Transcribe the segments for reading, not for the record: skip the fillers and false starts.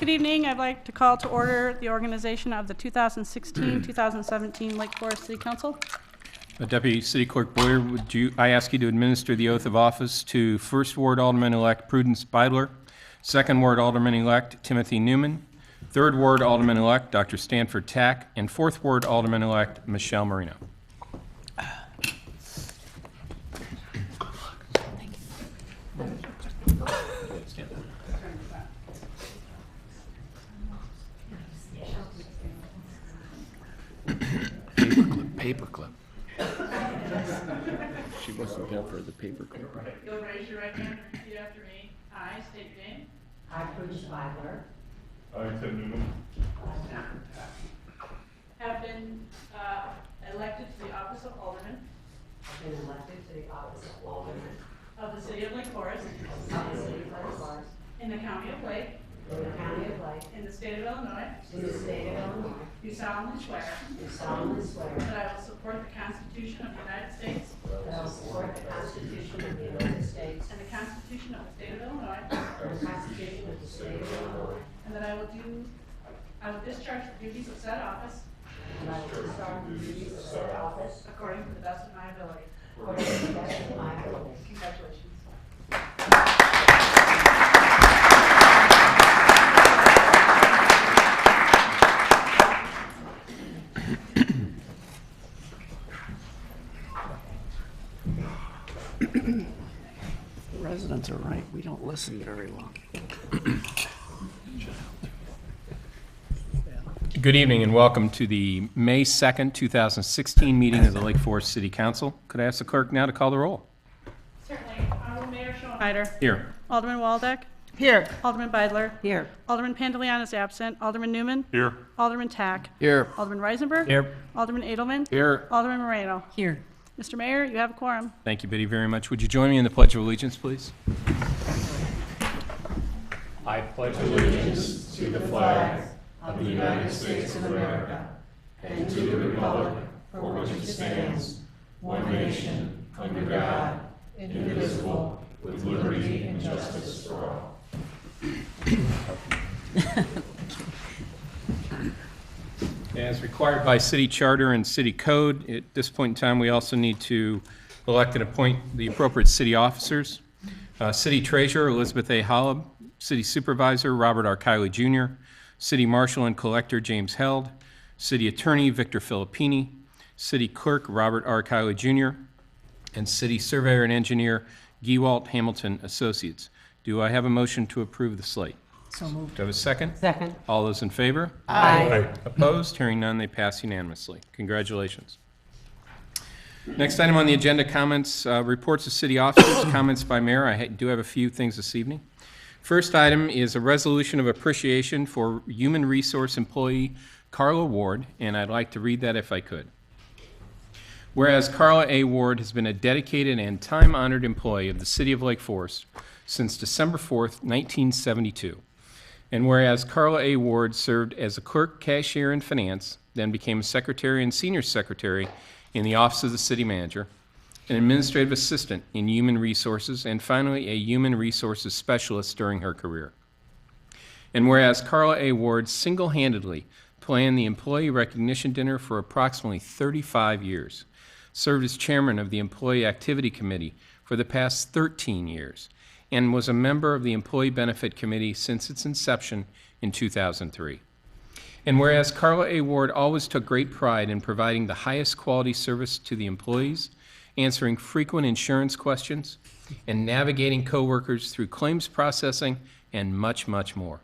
Good evening. I'd like to call to order the organization of the 2016-2017 Lake Forest City Council. Deputy City Clerk Boyer, I ask you to administer the oath of office to 1st Ward Alderman-elect Prudence Beidler, 2nd Ward Alderman-elect Timothy Newman, 3rd Ward Alderman-elect Dr. Stanford Tack, and 4th Ward Alderman-elect Michelle Marino. Paperclip. She wasn't there for the paperclip. You'll raise your right hand and repeat after me. I state your name. I, Prudence Beidler, I, Tim Newman, Have been elected to the office of Alderman have been elected to the office of Alderman of the City of Lake Forest of the City of Lake Forest in the County of Lake in the County of Lake in the State of Illinois. in the State of Illinois. Do solemnly swear Do solemnly swear that I will support the Constitution of the United States that I will support the Constitution of the United States and the Constitution of the State of Illinois, and the Constitution of the State of Illinois, and that I will discharge the duties of said office and I will discharge the duties of said office according to the best of my ability. according to the best of my ability. Congratulations. The residents are right. We don't listen very long. Good evening and welcome to the May 2nd, 2016 meeting of the Lake Forest City Council. Could I ask the clerk now to call the roll? Certainly. Honorable Mayor Schoenheider. Here. Alderman Waldeck. Here. Alderman Beidler. Here. Alderman Pandeleon is absent. Alderman Newman. here. Alderman Tack. Here. Alderman Reisenberg. Here. Alderman Edelman. Here. Alderman Moreno. Here. Mr. Mayor, you have a quorum. Thank you, Biddy, very much. Would you join me in the Pledge of Allegiance, please? I pledge allegiance To the flag of the United States of America and to the republic for which it stands, one nation, under God, indivisible, with liberty and justice for all. As required by city charter and city code, at this point in time, we also need to elect and appoint the appropriate city officers. City Treasurer Elizabeth A. Holub, City Supervisor Robert R. Kiley Jr., City Marshal and Collector James Held, City Attorney Victor Filippini, City Clerk Robert R. Kiley Jr., and City Surveyor and Engineer Gewalt Hamilton Associates. Do I have a motion to approve the slate? So moved. Do I have a second? Second. All those in favor? Aye. Opposed? Hearing none, they pass unanimously. Congratulations. Next item on the agenda, comments, reports of city officers, comments by mayor. I do have a few things this evening. First item is a resolution of appreciation for human resource employee Carla Ward, and I'd like to read that if I could. Whereas Carla A. Ward has been a dedicated and time-honored employee of the City of Lake Forest since December 4th, 1972. And whereas Carla A. Ward served as a clerk, cashier, and finance, then became a secretary and senior secretary in the office of the city manager, an administrative assistant in human resources, and finally a human resources specialist during her career. And whereas Carla A. Ward single-handedly planned the employee recognition dinner for approximately 35 years, served as chairman of the Employee Activity Committee for the past 13 years, and was a member of the Employee Benefit Committee since its inception in 2003. And whereas Carla A. Ward always took great pride in providing the highest quality service to the employees, answering frequent insurance questions, and navigating coworkers through claims processing, and much, much more.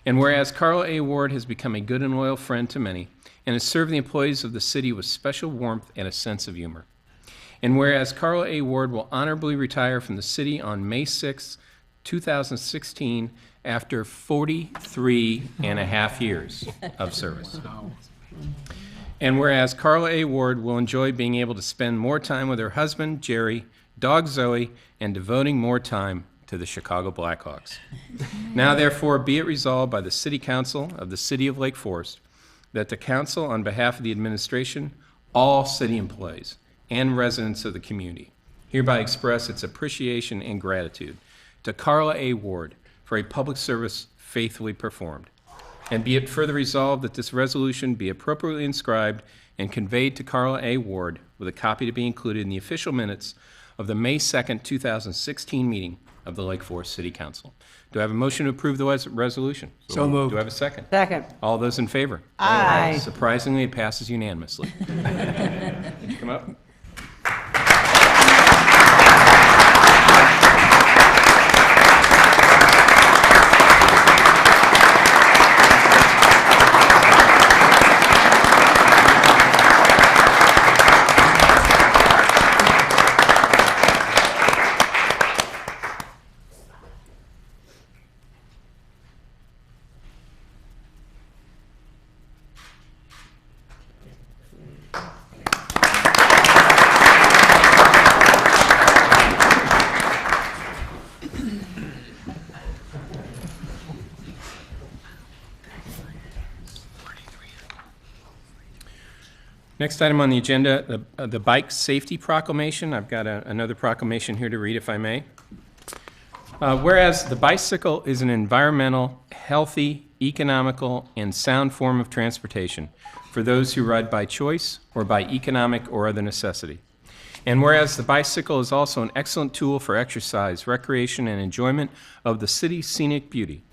And whereas Carla A. Ward has become a good and loyal friend to many, and has served the employees of the city with special warmth and a sense of humor. And whereas Carla A. Ward will honorably retire from the city on May 6, 2016, after 43 and a half years of service. And whereas Carla A. Ward will enjoy being able to spend more time with her husband, Jerry, dog Zoe, and devoting more time to the Chicago Blackhawks. Now, therefore, be it resolved by the City Council of the City of Lake Forest that the council, on behalf of the administration, all city employees, and residents of the community, hereby express its appreciation and gratitude to Carla A. Ward for a public service faithfully performed. And be it further resolved that this resolution be appropriately inscribed and conveyed to Carla A. Ward with a copy to be included in the official minutes of the May 2nd, 2016 meeting of the Lake Forest City Council. Do I have a motion to approve the resolution? So moved. Do I have a second? Second. All those in favor? Aye. Surprisingly, it passes unanimously. Come up. Next item on the agenda, the Bike Safety Proclamation. I've got another proclamation here to read, if I may. Whereas the bicycle is an environmental, healthy, economical, and sound form of transportation for those who ride by choice or by economic or other necessity. And whereas the bicycle is also an excellent tool for exercise, recreation, and enjoyment of the city's scenic beauty.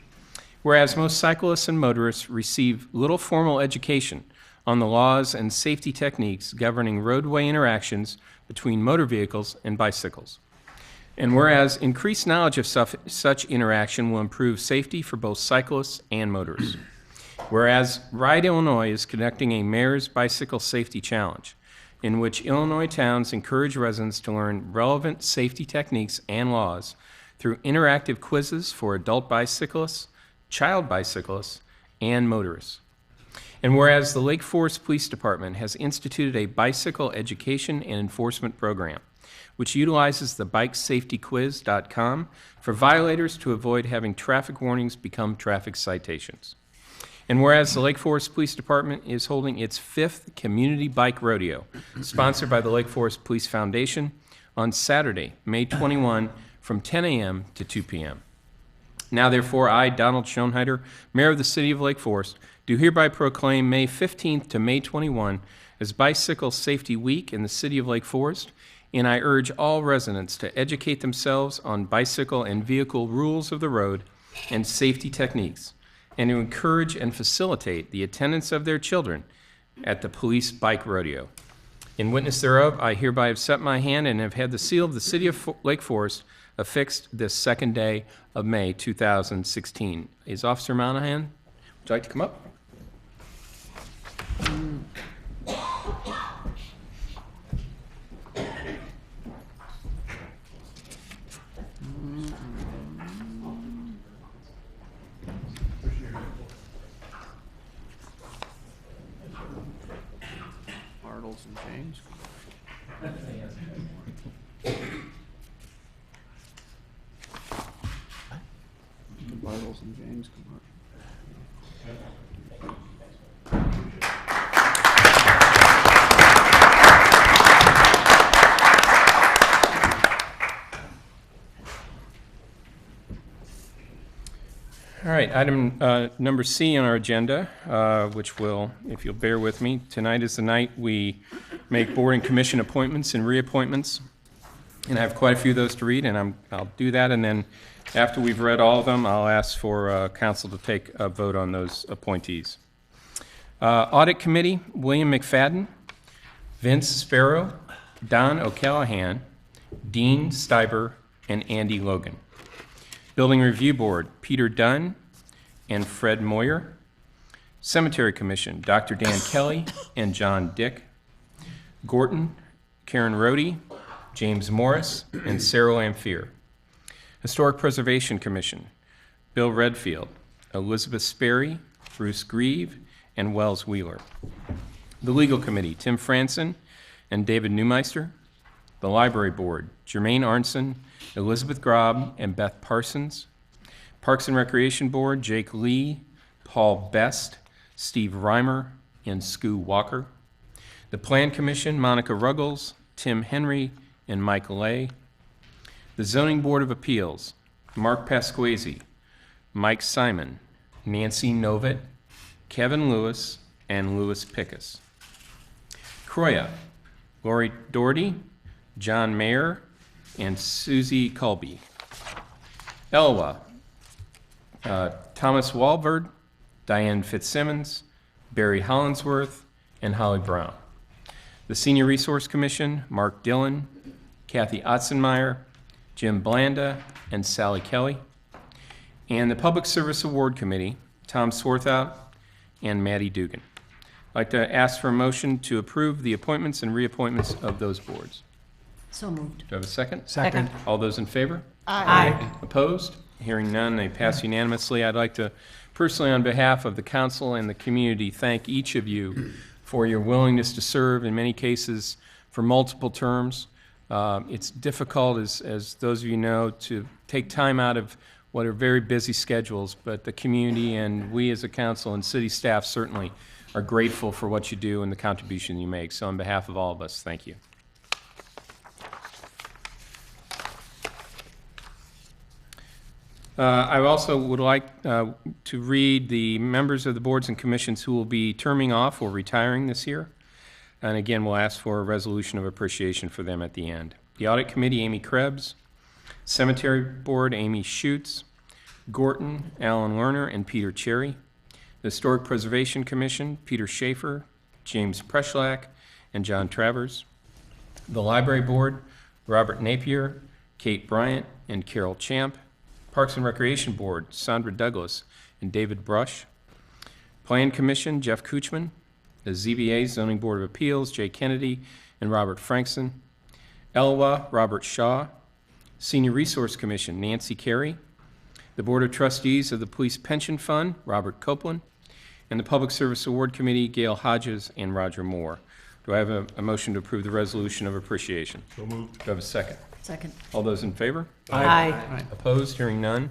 Whereas most cyclists and motorists receive little formal education on the laws and safety techniques governing roadway interactions between motor vehicles and bicycles. And whereas increased knowledge of such interaction will improve safety for both cyclists and motorists. Whereas Ride Illinois is conducting a Mayor's Bicycle Safety Challenge, in which Illinois towns encourage residents to learn relevant safety techniques and laws through interactive quizzes for adult bicyclists, child bicyclists, and motorists. And whereas the Lake Forest Police Department has instituted a bicycle education and enforcement program, which utilizes the bikesafetyquiz.com for violators to avoid having traffic warnings become traffic citations. And whereas the Lake Forest Police Department is holding its 5th Community Bike Rodeo, sponsored by the Lake Forest Police Foundation, on Saturday, May 21, from 10 a.m. to 2 p.m. Now, therefore, I, Donald Schoenheider, Mayor of the City of Lake Forest, do hereby proclaim May 15th to May 21 as Bicycle Safety Week in the City of Lake Forest, and I urge all residents to educate themselves on bicycle and vehicle rules of the road and safety techniques, and to encourage and facilitate the attendance of their children at the Police Bike Rodeo. In witness thereof, I hereby have set my hand and have had the seal of the City of Lake Forest affixed this 2nd day of May 2016. Is Officer Monahan, would you like to come up? Bartles and James. Bartles and James come up. All right, item number C on our agenda, which will, if you'll bear with me, tonight is the night we make board and commission appointments and reappointments. And I have quite a few of those to read, and I'll do that. And then after we've read all of them, I'll ask for council to take a vote on those appointees. Audit Committee, William McFadden, Vince Sparrow, Don O'Callahan, Dean Steiber, and Andy Logan. Building Review Board, Peter Dunn and Fred Moyer. Cemetery Commission, Dr. Dan Kelly and John Dick. Gorton, Karen Rohde, James Morris, and Sarah Lamphere. Historic Preservation Commission, Bill Redfield, Elizabeth Sperry, Bruce Grieve, and Wells Wheeler. The Legal Committee, Tim Franson and David Neumeister. The Library Board, Jermaine Arnson, Elizabeth Grob, and Beth Parsons. Parks and Recreation Board, Jake Lee, Paul Best, Steve Reimer, and Skoo Walker. The Plan Commission, Monica Ruggles, Tim Henry, and Mike Lay. The Zoning Board of Appeals, Mark Pasquesi, Mike Simon, Nancy Novitt, Kevin Lewis, and Louis Pickus. Croya, Lori Doherty, John Mayer, and Susie Colby. Elwa, Thomas Walvard, Diane Fitzsimmons, Barry Hollinsworth, and Holly Brown. The Senior Resource Commission, Mark Dillon, Kathy Otzenmeyer, Jim Blanda, and Sally Kelly. And the Public Service Award Committee, Tom Swarthout and Maddie Dugan. I'd like to ask for a motion to approve the appointments and reappointments of those boards. So moved. Do I have a second? Second. All those in favor? Aye. Opposed? Hearing none, they pass unanimously. I'd like to personally, on behalf of the council and the community, thank each of you for your willingness to serve, in many cases for multiple terms. It's difficult, as those of you know, to take time out of what are very busy schedules, but the community and we as a council and city staff certainly are grateful for what you do and the contribution you make. So on behalf of all of us, thank you. I also would like to read the members of the boards and commissions who will be terming off or retiring this year. And again, we'll ask for a resolution of appreciation for them at the end. The Audit Committee, Amy Krebs. Cemetery Board, Amy Schutz. Gorton, Alan Lerner, and Peter Cherry. The Historic Preservation Commission, Peter Schaefer, James Preschlack, and John Travers. The Library Board, Robert Napier, Kate Bryant, and Carol Champ. Parks and Recreation Board, Sandra Douglas and David Brush. Plan Commission, Jeff Kuchman. The ZBA, Zoning Board of Appeals, Jay Kennedy and Robert Frankson. ELWA, Robert Shaw. Senior Resource Commission, Nancy Carey. The Board of Trustees of the Police Pension Fund, Robert Copeland. And the Public Service Award Committee, Gail Hodges and Roger Moore. Do I have a motion to approve the resolution of appreciation? So moved. Do I have a second? Second. All those in favor? Aye. Opposed? Hearing none.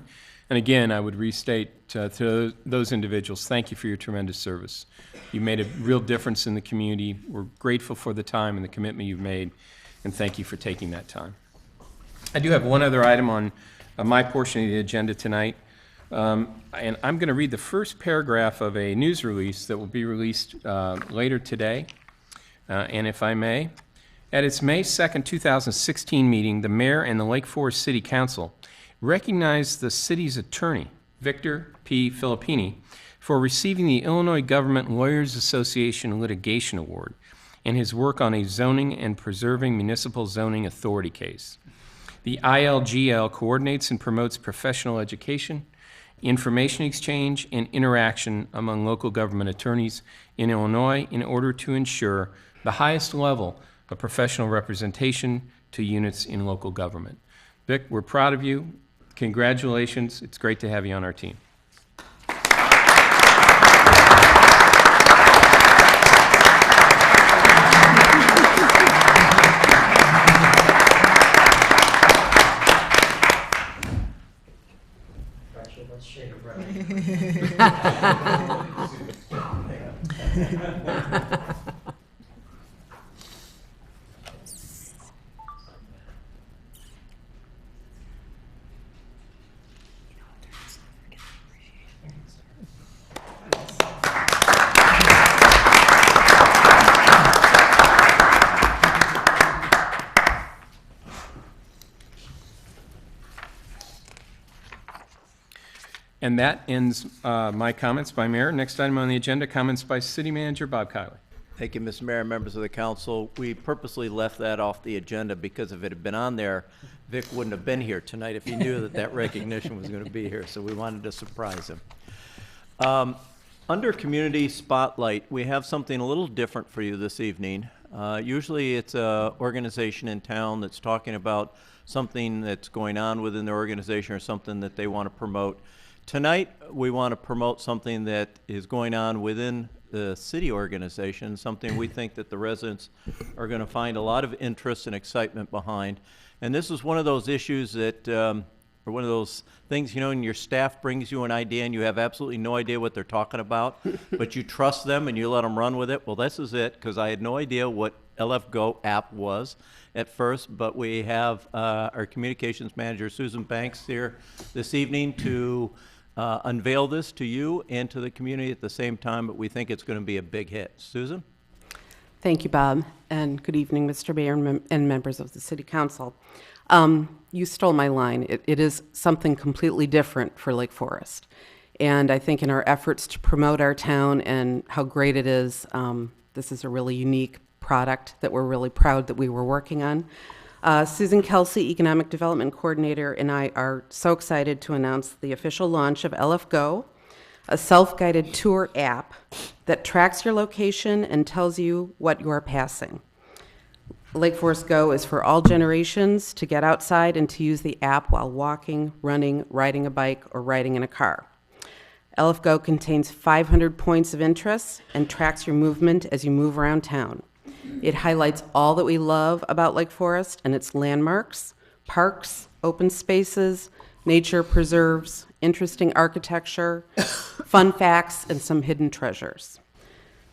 And again, I would restate to those individuals, thank you for your tremendous service. You made a real difference in the community. We're grateful for the time and the commitment you've made, and thank you for taking that time. I do have one other item on my portion of the agenda tonight, and I'm going to read the first paragraph of a news release that will be released later today, and if I may. At its May 2nd, 2016 meeting, the mayor and the Lake Forest City Council recognized the city's attorney, Victor P. Filippini, for receiving the Illinois Government Lawyers Association Litigation Award and his work on a zoning and preserving municipal zoning authority case. The ILGL coordinates and promotes professional education, information exchange, and interaction among local government attorneys in Illinois in order to ensure the highest level of professional representation to units in local government. Vic, we're proud of you. Congratulations. It's great to have you on our team. Actually, let's shake it right. And that ends my comments by Mayor. Next item on the agenda, comments by City Manager Bob Kiley. Thank you, Mr. Mayor, members of the council. We purposely left that off the agenda because if it had been on there, Vic wouldn't have been here tonight if he knew that that recognition was going to be here, so we wanted to surprise him. Under Community Spotlight, we have something a little different for you this evening. Usually it's an organization in town that's talking about something that's going on within their organization or something that they want to promote. Tonight, we want to promote something that is going on within the city organization, something we think that the residents are going to find a lot of interest and excitement behind. And this is one of those issues that, or one of those things, you know, when your staff brings you an idea and you have absolutely no idea what they're talking about, but you trust them and you let them run with it. Well, this is it, because I had no idea what LF Go app was at first, but we have our communications manager, Susan Banks, here this evening to unveil this to you and to the community at the same time, but we think it's going to be a big hit. Susan? Thank you, Bob, and good evening, Mr. Mayor and members of the City Council. You stole my line. It is something completely different for Lake Forest. And I think in our efforts to promote our town and how great it is, this is a really unique product that we're really proud that we were working on. Susan Kelsey, Economic Development Coordinator, and I are so excited to announce the official launch of LF Go, a self-guided tour app that tracks your location and tells you what you are passing. Lake Forest Go is for all generations to get outside and to use the app while walking, running, riding a bike, or riding in a car. LF Go contains 500 points of interest and tracks your movement as you move around town. It highlights all that we love about Lake Forest and its landmarks, parks, open spaces, nature preserves, interesting architecture, fun facts, and some hidden treasures.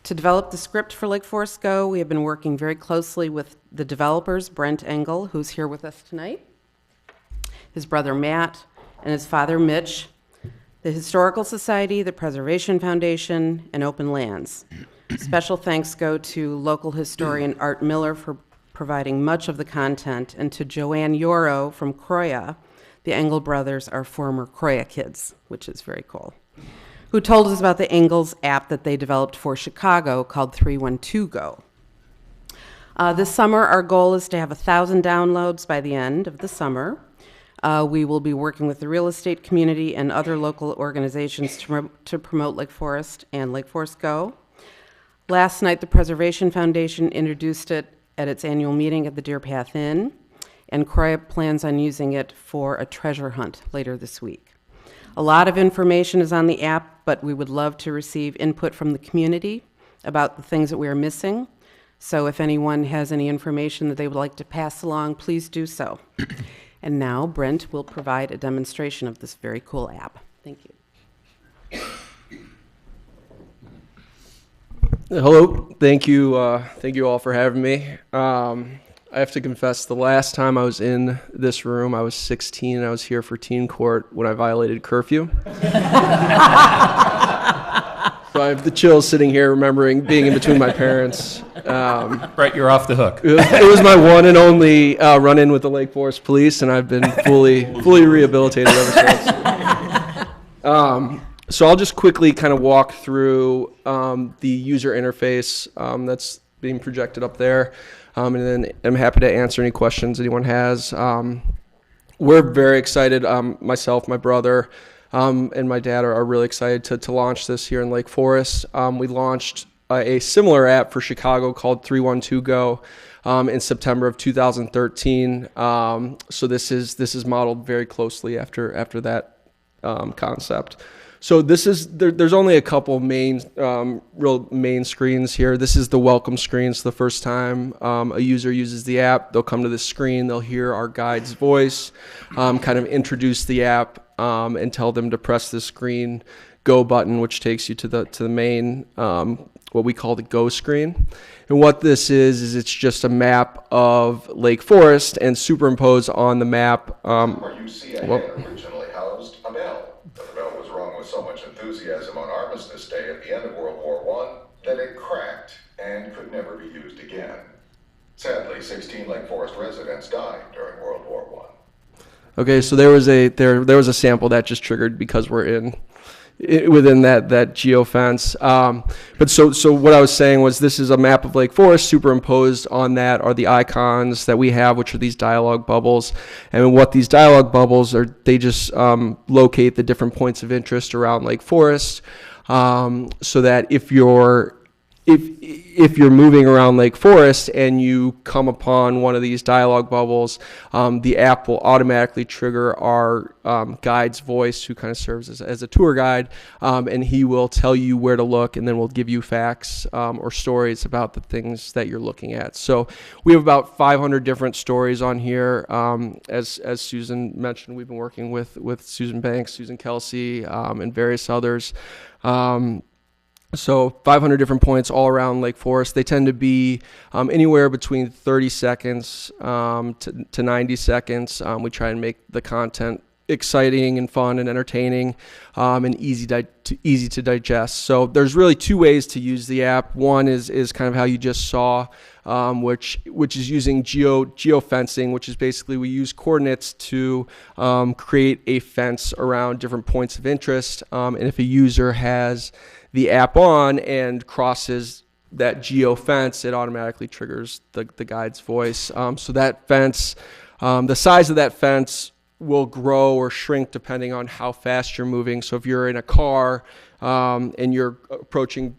To develop the script for Lake Forest Go, we have been working very closely with the developers, Brent Engel, who's here with us tonight, his brother Matt, and his father Mitch, the Historical Society, the Preservation Foundation, and Open Lands. Special thanks go to local historian Art Miller for providing much of the content, and to Joanne Yoro from Croya. The Engel brothers are former Croya kids, which is very cool, who told us about the Engels app that they developed for Chicago called 312 Go. This summer, our goal is to have 1,000 downloads by the end of the summer. We will be working with the real estate community and other local organizations to promote Lake Forest and Lake Forest Go. Last night, the Preservation Foundation introduced it at its annual meeting at the Deer Path Inn, and Croya plans on using it for a treasure hunt later this week. A lot of information is on the app, but we would love to receive input from the community about the things that we are missing. So if anyone has any information that they would like to pass along, please do so. And now Brent will provide a demonstration of this very cool app. Thank you. Hello, thank you all for having me. I have to confess, the last time I was in this room, I was 16. I was here for teen court when I violated curfew. So I have the chills sitting here, remembering being in between my parents. Brett, you're off the hook. It was my one and only run-in with the Lake Forest Police, and I've been fully rehabilitated ever since. So I'll just quickly kind of walk through the user interface that's being projected up there, and then I'm happy to answer any questions anyone has. We're very excited. Myself, my brother, and my dad are really excited to launch this here in Lake Forest. We launched a similar app for Chicago called 312 Go in September of 2013. So this is modeled very closely after that concept. So there's only a couple real main screens here. This is the welcome screen. So the first time a user uses the app, they'll come to this screen, they'll hear our guide's voice, kind of introduce the app, and tell them to press this green Go button, which takes you to the main, what we call the Go screen. And what this is it's just a map of Lake Forest, and superimposed on the map. Where you see a hand originally housed a bell. The bell was rung with so much enthusiasm on Armistice Day at the end of World War I that it cracked and could never be used again. Sadly, 16 Lake Forest residents died during World War I. Okay, so there was a sample that just triggered because we're within that geofence. But so what I was saying was this is a map of Lake Forest. Superimposed on that are the icons that we have, which are these dialogue bubbles. And what these dialogue bubbles are, they just locate the different points of interest around Lake Forest, so that if you're moving around Lake Forest and you come upon one of these dialogue bubbles, the app will automatically trigger our guide's voice, who kind of serves as a tour guide, and he will tell you where to look, and then we'll give you facts or stories about the things that you're looking at. So we have about 500 different stories on here. As Susan mentioned, we've been working with Susan Banks, Susan Kelsey, and various others. So 500 different points all around Lake Forest. They tend to be anywhere between 30 seconds to 90 seconds. We try and make the content exciting and fun and entertaining, and easy to digest. So there's really two ways to use the app. One is kind of how you just saw, which is using geofencing, which is basically we use coordinates to create a fence around different points of interest. And if a user has the app on and crosses that geo fence, it automatically triggers the guide's voice. So that fence, the size of that fence will grow or shrink depending on how fast you're moving. So if you're in a car and you're approaching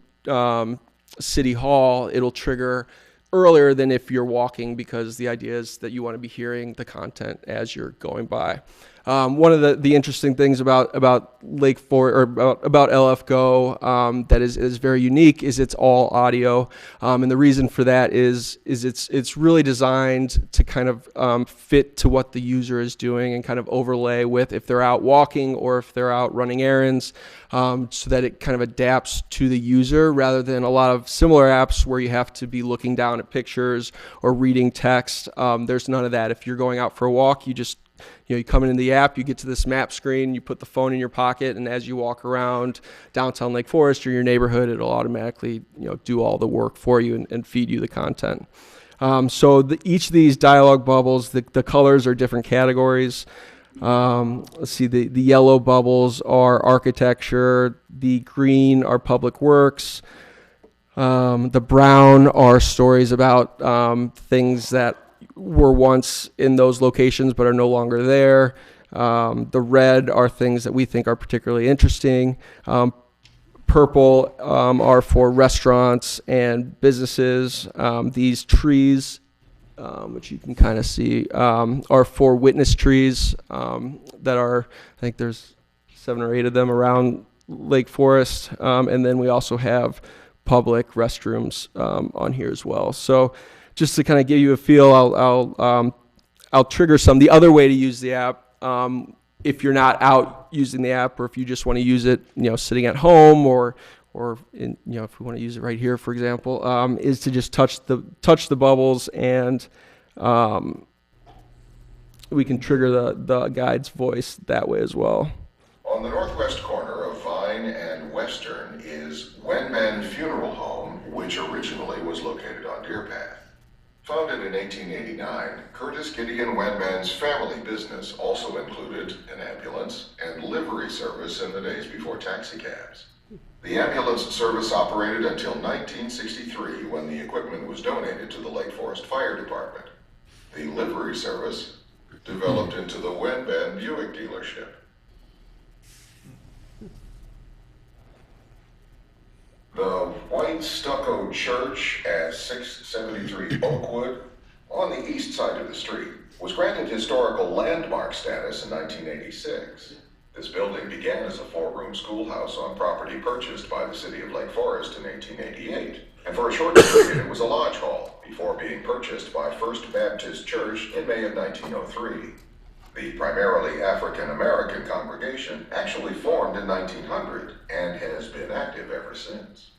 City Hall, it'll trigger earlier than if you're walking, because the idea is that you want to be hearing the content as you're going by. One of the interesting things about Lake Forest, or about LF Go, that is very unique, is it's all audio, and the reason for that is it's really designed to kind of fit to what the user is doing and kind of overlay with if they're out walking or if they're out running errands, so that it kind of adapts to the user, rather than a lot of similar apps where you have to be looking down at pictures or reading text. There's none of that. If you're going out for a walk, you come into the app, you get to this map screen, you put the phone in your pocket, and as you walk around downtown Lake Forest or your neighborhood, it'll automatically do all the work for you and feed you the content. So each of these dialogue bubbles, the colors are different categories. Let's see, the yellow bubbles are architecture, the green are public works, the brown are stories about things that were once in those locations but are no longer there. The red are things that we think are particularly interesting. Purple are for restaurants and businesses. These trees, which you can kind of see, are for witness trees that are, I think there's 7 or 8 of them around Lake Forest. And then we also have public restrooms on here as well. So just to kind of give you a feel, I'll trigger some. The other way to use the app, if you're not out using the app, or if you just want to use it, sitting at home, or if we want to use it right here, for example, is to just touch the bubbles, and we can trigger the guide's voice that way as well. On the northwest corner of Vine and Western is Wenman Funeral Home, which originally was located on Deer Path. Founded in 1889, Curtis Gideon Wenman's family business also included an ambulance and livery service in the days before taxicabs. The ambulance service operated until 1963, when the equipment was donated to the Lake Forest Fire Department. The livery service developed into the Wenman Buick dealership. The white stucco church at 673 Oakwood, on the east side of the street, was granted historical landmark status in 1986. This building began as a 4-room schoolhouse on property purchased by the city of Lake Forest in 1888, and for a short period it was a lodge hall, before being purchased by First Baptist Church in May of 1903. The primarily African-American congregation actually formed in 1900 and has been active ever since.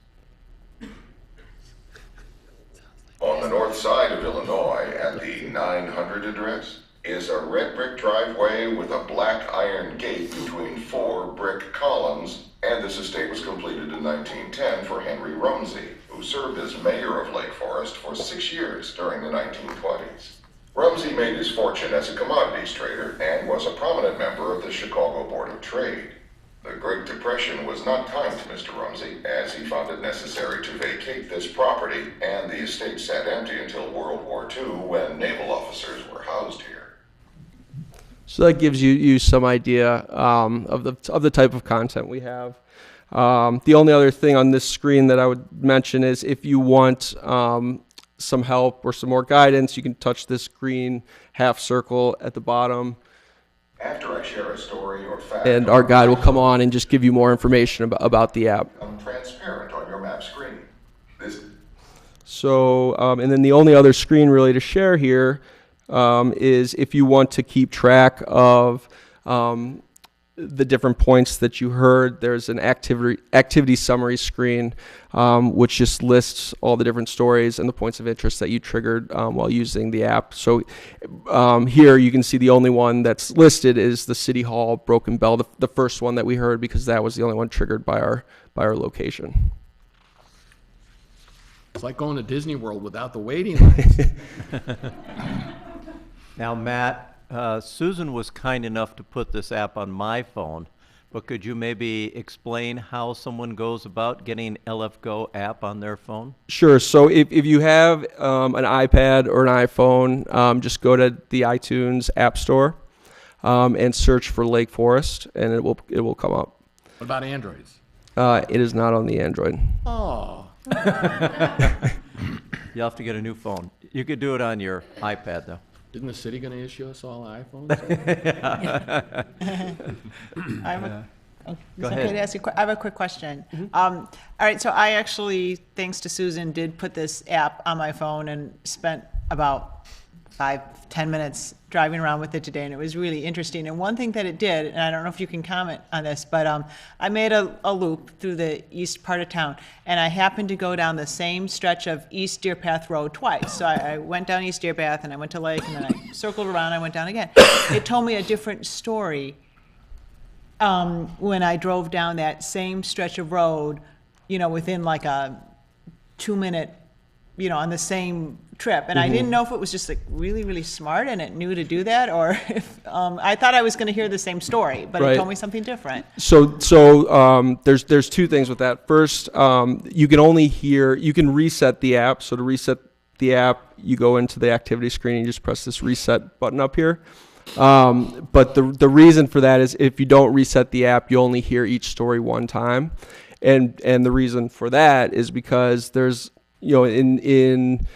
On the north side of Illinois, at the 900 address, is a red brick driveway with a black iron gate between 4 brick columns, and this estate was completed in 1910 for Henry Rumsey, who served as mayor of Lake Forest for 6 years during the 1920s. Rumsey made his fortune as a commodities trader and was a prominent member of the Chicago Board of Trade. The Great Depression was not kind to Mr. Rumsey, as he found it necessary to vacate this property, and the estate sat empty until World War II, when naval officers were housed here. So that gives you some idea of the type of content we have. The only other thing on this screen that I would mention is if you want some help or some more guidance, you can touch this green half circle at the bottom. After I share a story or fact, And our guide will come on and just give you more information about the app. become transparent on your map screen. So, and then the only other screen really to share here is if you want to keep track of the different points that you heard. There's an activity summary screen, which just lists all the different stories and the points of interest that you triggered while using the app. So here you can see the only one that's listed is the City Hall Broken Bell, the first one that we heard, because that was the only one triggered by our location. It's like going to Disney World without the waiting lines. Now, Matt, Susan was kind enough to put this app on my phone, but could you maybe explain how someone goes about getting LFGO app on their phone? Sure. So if you have an iPad or an iPhone, just go to the iTunes App Store and search for Lake Forest, and it will come up. What about Androids? It is not on the Android. Oh. You'll have to get a new phone. You could do it on your iPad, though. Isn't the city going to issue us all iPhones? Go Okay ahead. to ask you, I have a quick question. All right, so I actually, thanks to Susan, did put this app on my phone and spent about 5-10 minutes driving around with it today, and it was really interesting. And one thing that it did, and I don't know if you can comment on this, but I made a loop through the east part of town, and I happened to go down the same stretch of East Deer Path Road twice. So I went down East Deer Path, and I went to Lake, and then I circled around, I went down again. It told me a different story when I drove down that same stretch of road, within like a 2-minute, on the same trip. And I didn't know if it was just like really, really smart and it knew to do that, or if I thought I was going to hear the same story, but Right. it told me something different. So there's two things with that. First, you can reset the app. So to reset the app, you go into the activity screen and you just press this reset button up here. But the reason for that is if you don't reset the app, you only hear each story one time. And the reason for that is because there's, in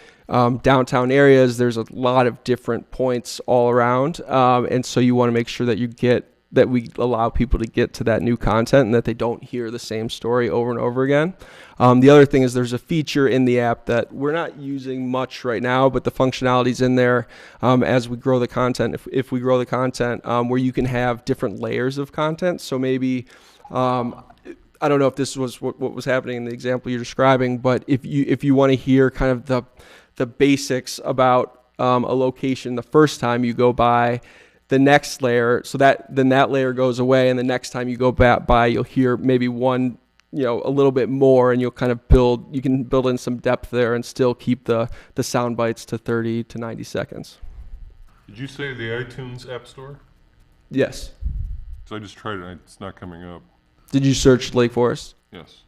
downtown areas, there's a lot of different points all around. And so you want to make sure that we allow people to get to that new content and that they don't hear the same story over and over again. The other thing is there's a feature in the app that we're not using much right now, but the functionality's in there as we grow the content. If we grow the content, where you can have different layers of content. So maybe, I don't know if this was what was happening in the example you're describing, but if you want to hear kind of the basics about a location the first time you go by, the next layer, so that layer goes away, and the next time you go by, you'll hear maybe one, a little bit more, and you'll kind of you can build in some depth there and still keep the sound bites to 30 to 90 seconds. Did you say the iTunes App Store? Yes. So I just tried it, it's not coming up. Did you search Lake Forest? Yes.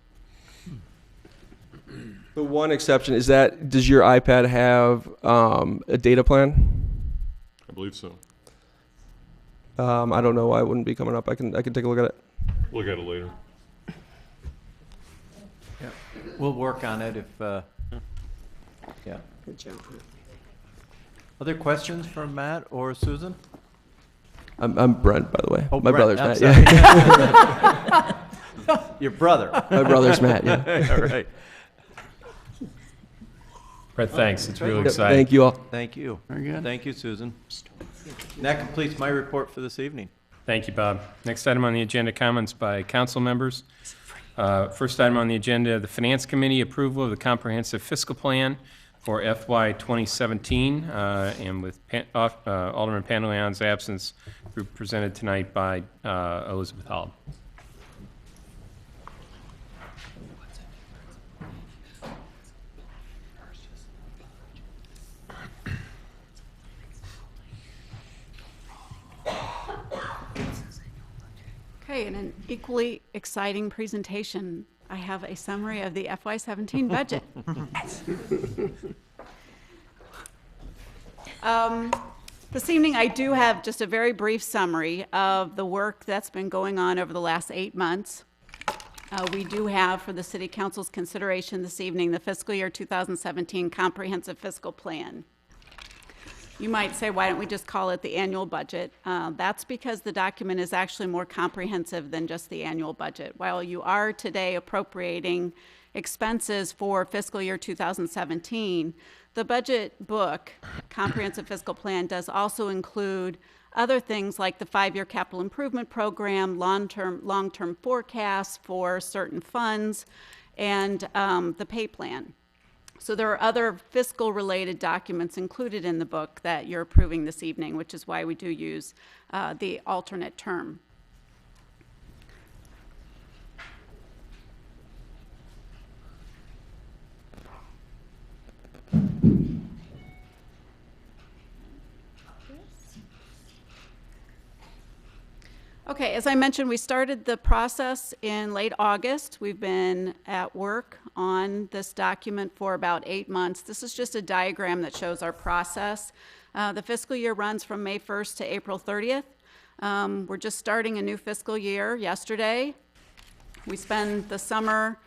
The one exception is that, does your iPad have a data plan? I believe so. I don't know why it wouldn't be coming up. I can take a look at it. Look at it later. Yeah. We'll work on it if, yeah. Good job. Other questions from Matt or Susan? I'm Brent, by the way. Oh, My Brent, brother's I'm Matt. sorry. Yeah. Your brother. My brother's Matt. Yeah. All right. Brett, thanks. It's really Yep, exciting. thank you all. Thank you. Very good. Thank you, Susan. And that completes my report for this evening. Thank you, Bob. Next item on the agenda, comments by council members. First item on the agenda, the Finance Committee approval of the comprehensive fiscal plan for FY 2017, and with Alderman Pantalion's absence, presented tonight by Elizabeth Hall. Okay, in an equally exciting presentation, I have a summary of the FY17 budget. This evening, I do have just a very brief summary of the work that's been going on over the last 8 months. We do have for the City Council's consideration this evening the fiscal year 2017 comprehensive fiscal plan. You might say, why don't we just call it the annual budget? That's because the document is actually more comprehensive than just the annual budget. While you are today appropriating expenses for fiscal year 2017, the budget book, Comprehensive Fiscal Plan, does also include other things like the 5-year capital improvement program, long-term forecasts for certain funds, and the pay plan. So there are other fiscal-related documents included in the book that you're approving this evening, which is why we do use the alternate term. Okay, as I mentioned, we started the process in late August. We've been at work on this document for about 8 months. This is just a diagram that shows our process. The fiscal year runs from May 1st to April 30th. We're just starting a new fiscal year yesterday. We spend the summer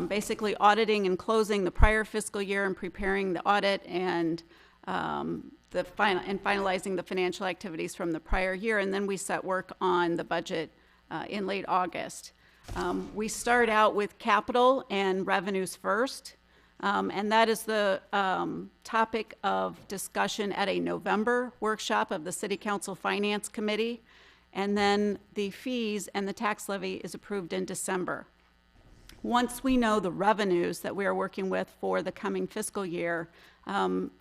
basically auditing and closing the prior fiscal year and preparing the audit and finalizing the financial activities from the prior year, and then we set work on the budget in late August. We start out with capital and revenues first, and that is the topic of discussion at a November workshop of the City Council Finance Committee, and then the fees and the tax levy is approved in December. Once we know the revenues that we are working with for the coming fiscal year,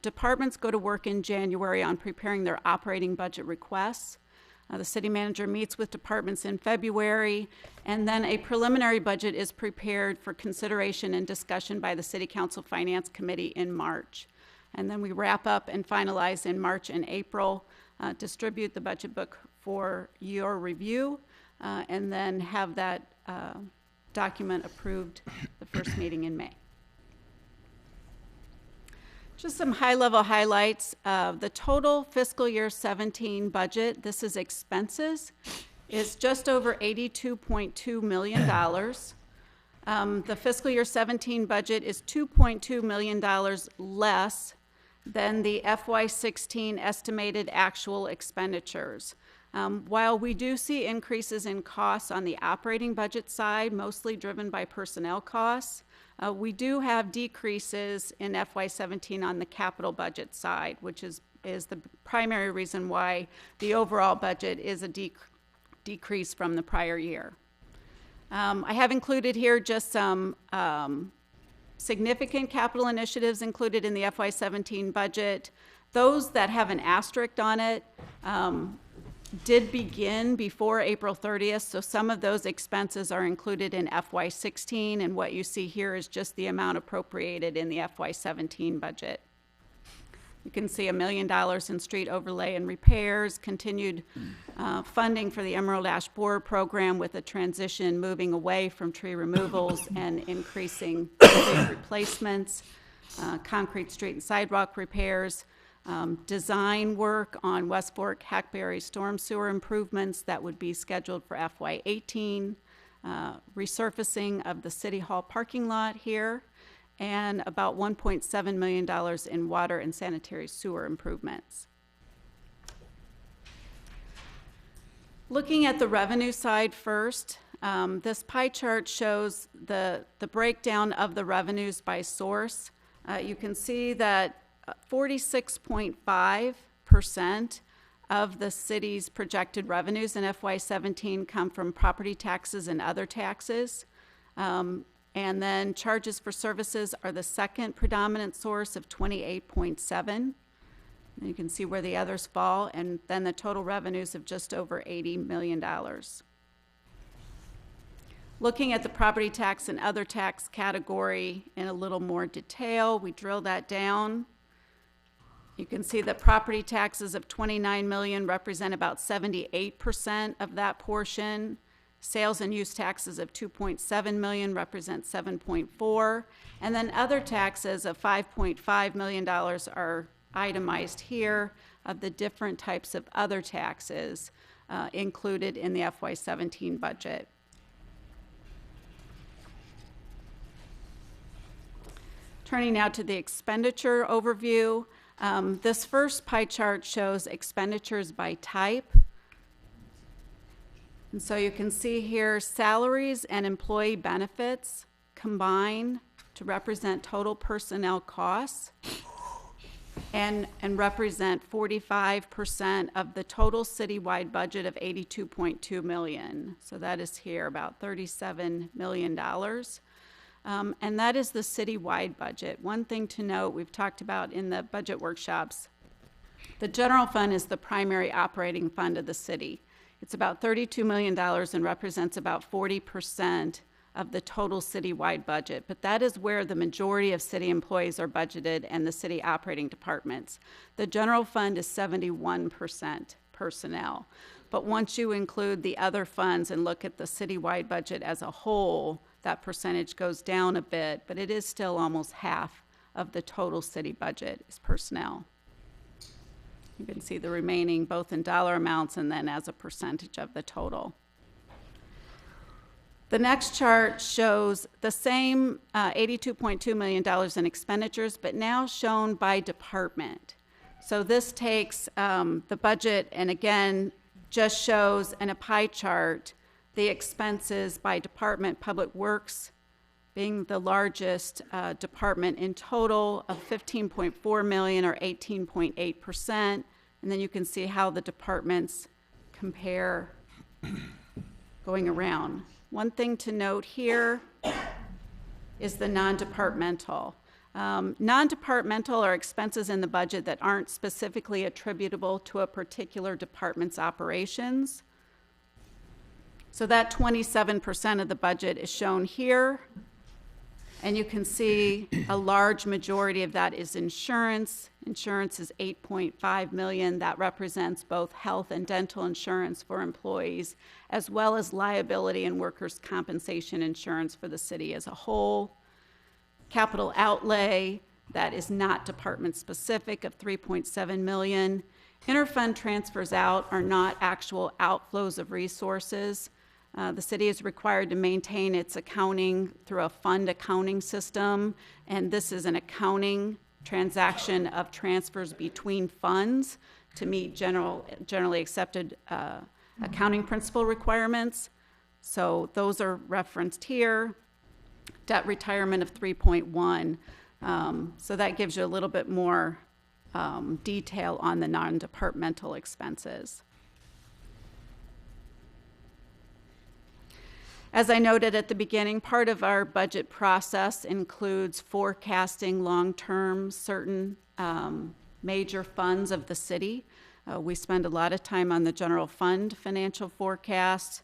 departments go to work in January on preparing their operating budget requests. The city manager meets with departments in February, and then a preliminary budget is prepared for consideration and discussion by the City Council Finance Committee in March. And then we wrap up and finalize in March and April, distribute the budget book for your review, and then have that document approved the first meeting in May. Just some high-level highlights of the total fiscal year 17 budget. This is expenses, is just over $82.2 million. The fiscal year 17 budget is $2.2 million less than the FY16 estimated actual expenditures. While we do see increases in costs on the operating budget side, mostly driven by personnel costs, we do have decreases in FY17 on the capital budget side, which is the primary reason why the overall budget is a decrease from the prior year. I have included here just some significant capital initiatives included in the FY17 budget. Those that have an asterisk on it did begin before April 30th, so some of those expenses are included in FY16, and what you see here is just the amount appropriated in the FY17 budget. You can see $1 million in street overlay and repairs, continued funding for the Emerald Ash Borer program with a transition moving away from tree removals and increasing tree replacements, concrete street and sidewalk repairs, design work on West Fork Hackberry storm sewer improvements that would be scheduled for FY18, resurfacing of the City Hall parking lot here, and about $1.7 million in water and sanitary sewer improvements. Looking at the revenue side first, this pie chart shows the breakdown of the revenues by source. You can see that 46.5% of the city's projected revenues in FY17 come from property taxes and other taxes. And then charges for services are the second predominant source of 28.7. You can see where the others fall, and then the total revenues of just over $80 million. Looking at the property tax and other tax category in a little more detail, we drill that down. You can see that property taxes of $29 million represent about 78% of that portion. Sales and use taxes of $2.7 million represent 7.4%. And then other taxes of $5.5 million are itemized here of the different types of other taxes included in the FY17 budget. Turning now to the expenditure overview. This first pie chart shows expenditures by type. And so you can see here salaries and employee benefits combine to represent total personnel costs. and represent 45% of the total citywide budget of $82.2 million. So that is here, about $37 million. And that is the citywide budget. One thing to note, we've talked about in the budget workshops, the general fund is the primary operating fund of the city. It's about $32 million and represents about 40% of the total citywide budget, but that is where the majority of city employees are budgeted and the city operating departments. The general fund is 71% personnel, but once you include the other funds and look at the citywide budget as a whole, that percentage goes down a bit, but it is still almost half of the total city budget is personnel. You can see the remaining both in dollar amounts and then as a percentage of the total. The next chart shows the same $82.2 million in expenditures, but now shown by department. So this takes the budget and again just shows in a pie chart the expenses by department, Public Works being the largest department in total of $15.4 million or 18.8%. And then you can see how the departments compare going around. One thing to note here is the non-departmental. Non-departmental are expenses in the budget that aren't specifically attributable to a particular department's operations. So that 27% of the budget is shown here. And you can see a large majority of that is insurance. Insurance is $8.5 million. That represents both health and dental insurance for employees, as well as liability and workers' compensation insurance for the city as a whole. Capital outlay, that is not department specific, of $3.7 million. Interfund transfers out are not actual outflows of resources. The city is required to maintain its accounting through a fund accounting system, and this is an accounting transaction of transfers between funds to meet generally accepted accounting principle requirements. So those are referenced here. Debt retirement of 3.1. So that gives you a little bit more detail on the non-departmental expenses. As I noted at the beginning, part of our budget process includes forecasting long-term certain major funds of the city. We spend a lot of time on the general fund financial forecast.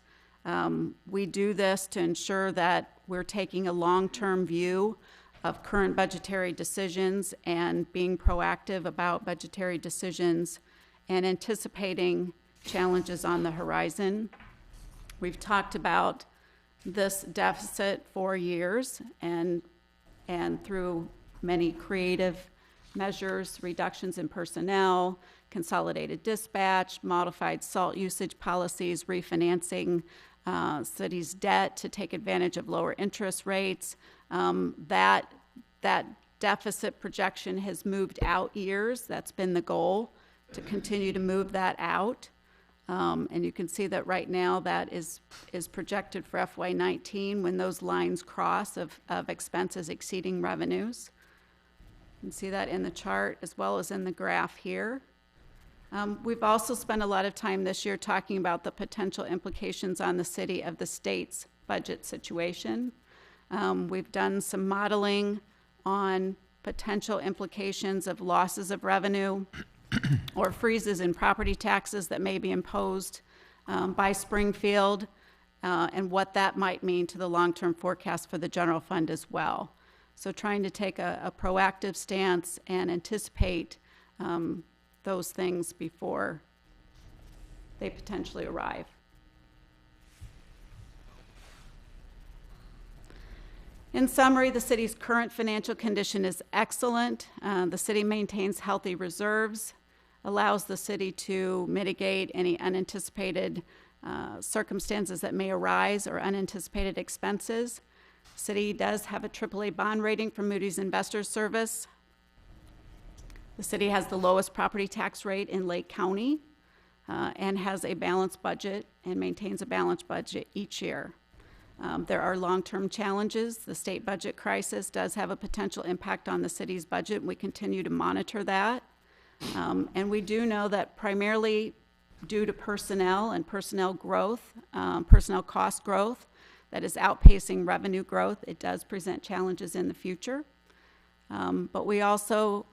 We do this to ensure that we're taking a long-term view of current budgetary decisions and being proactive about budgetary decisions and anticipating challenges on the horizon. We've talked about this deficit for years and through many creative measures, reductions in personnel, consolidated dispatch, modified salt usage policies, refinancing city's debt to take advantage of lower interest rates. That deficit projection has moved out years. That's been the goal, to continue to move that out. And you can see that right now that is projected for FY19 when those lines cross of expenses exceeding revenues. You can see that in the chart as well as in the graph here. We've also spent a lot of time this year talking about the potential implications on the city of the state's budget situation. We've done some modeling on potential implications of losses of revenue or freezes in property taxes that may be imposed by Springfield, and what that might mean to the long-term forecast for the general fund as well. So trying to take a proactive stance and anticipate those things before they potentially arrive. In summary, the city's current financial condition is excellent. The city maintains healthy reserves, allows the city to mitigate any unanticipated circumstances that may arise or unanticipated expenses. The city does have a AAA bond rating from Moody's Investors Service. The city has the lowest property tax rate in Lake County and has a balanced budget and maintains a balanced budget each year. There are long-term challenges. The state budget crisis does have a potential impact on the city's budget. We continue to monitor that. And we do know that primarily due to personnel and personnel growth, personnel cost growth that is outpacing revenue growth, it does present challenges in the future. But we also